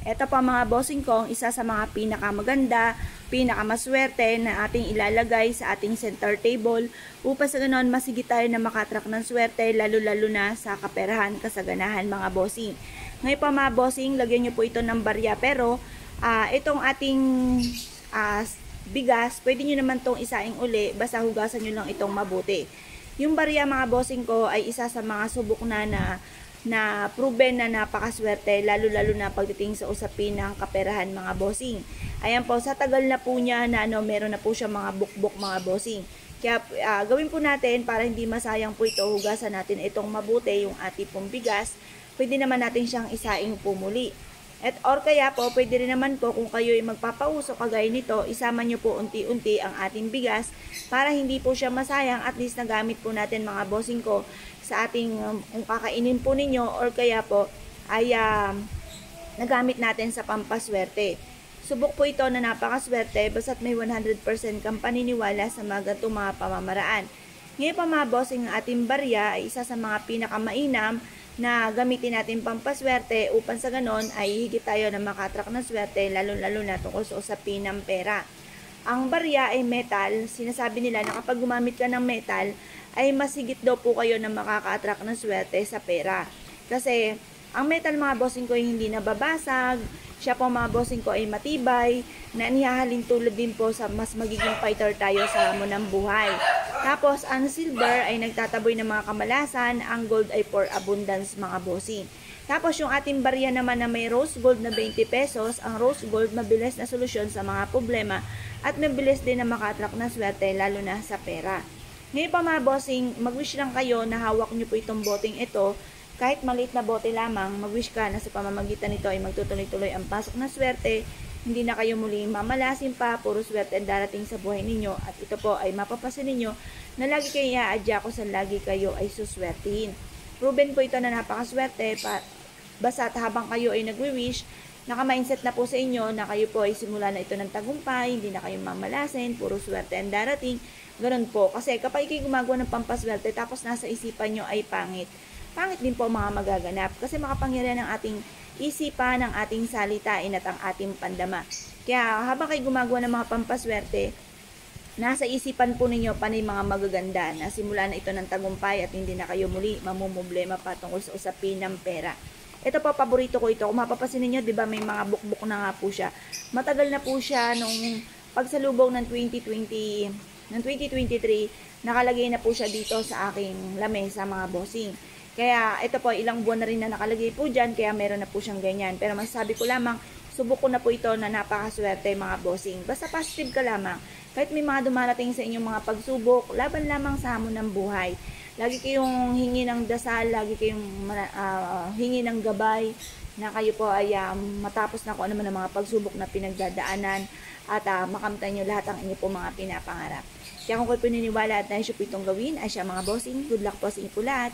Ito po mga bossing ko, isa sa mga pinakamaganda, pinakamaswerte na ating ilalagay sa ating center table upang sa ganon masigit tayo na makatrack ng swerte lalo-lalo na sa kaperahan, kasaganahan mga bossing. Ngayon po mga bossing, lagyan nyo po ito ng barya pero itong ating bigas, pwede nyo naman itong isaing uli basta hugasan nyo lang itong mabuti. Yung barya mga bossing ko ay isa sa mga subok na proven na napakaswerte lalo-lalo na pagdating sa usapin ng kaperahan mga bossing. Ayan po, sa tagal na po niya na meron na po siya mga bukbok mga bossing. Kaya gawin po natin para hindi masayang po ito, hugasan natin itong mabuti yung ating pong bigas. Pwede naman natin siyang isaing pumuli. Or kaya po, pwede rin naman po kung kayo ay magpapauso kagaya nito, isama nyo po unti-unti ang ating bigas para hindi po siya masayang, at least nagamit po natin mga bossing ko sa ating kung kakainin po ninyo, or kaya po ay nagamit natin sa pampaswerte. Subok po ito na napakaswerte basta't may 100% kang paniniwala sa mga ganitong mga pamamaraan. Ngayon pa mga bossing, ang ating barya ay isa sa mga pinakamainam na gamitin natin pampaswerte upang sa ganon ay higit tayo na makatrack ng swerte lalo-lalo na tungkol sa usapin ng pera. Ang barya ay metal. Sinasabi nila na kapag gumamit ka ng metal ay masigit daw po kayo na makaka-attract ng swerte sa pera. Kasi ang metal mga bossing ko ay hindi nababasag. Siya po mga bossing ko ay matibay, na nihahalin tulad din po sa mas magiging fighter tayo sa hamon ng buhay. Tapos ang silver ay nagtataboy ng mga kamalasan, ang gold ay for abundance mga bossing. Tapos yung ating barya naman na may rose gold na 20 pesos, ang rose gold mabilis na solusyon sa mga problema at mabilis din na maka-attract ng swerte lalo na sa pera. Ngayon pa mga bossing, mag-wish lang kayo na hawak nyo po itong boteng ito. Kahit maliit na bote lamang, mag-wish ka na sa pamamagitan nito ay magtutuloy-tuloy ang pasok na swerte. Hindi na kayo muling mamalasin pa, puro swerte ang darating sa buhay ninyo. At ito po ay mapapasin ninyo na lagi kayo iaadya ko sa lagi kayo ay suswertihin. Proven po ito na napakaswerte, basta't habang kayo ay nagwi-wish, naka-mindset na po sa inyo na kayo po ay simula na ito ng tagumpay, hindi na kayo mamalasin, puro swerte ang darating. Ganun po, kasi kapag kayo gumagawa ng pampaswerte tapos nasa isipan nyo ay pangit din po mga magaganap kasi makapangyarihan ng ating isipan, ng ating salitain at ang ating pandama. Kaya habang kayo gumagawa ng mga pampaswerte, nasa isipan po ninyo pa ng mga magaganda na simula na ito ng tagumpay at hindi na kayo muli mamumblema pa tungkol sa usapin ng pera. Ito po, paborito ko ito. Kung mapapasin ninyo, di ba may mga bukbuk na nga po siya. Matagal na po siya nung pagsalubong ng 2023, nakalagay na po siya dito sa aking lamesa mga bossing. Kaya ito po, ilang buwan na rin na nakalagay po dyan, kaya meron na po siyang ganyan. Pero masasabi ko lamang, subok ko na po ito na napakaswerte mga bossing. Basta positive ka lamang. Kahit may mga dumarating sa inyong mga pagsubok, laban lamang sa hamon ng buhay. Lagi kayong hingi ng dasal, lagi kayong hingi ng gabay, na kayo po ay matapos na kung ano man ang mga pagsubok na pinagdadaanan at makamtan nyo lahat ang inyo po mga pinapangarap. Kaya kung kayo pininiwala at naisyo po itong gawin, ay siya mga bossing, good luck po sa inyo po lahat.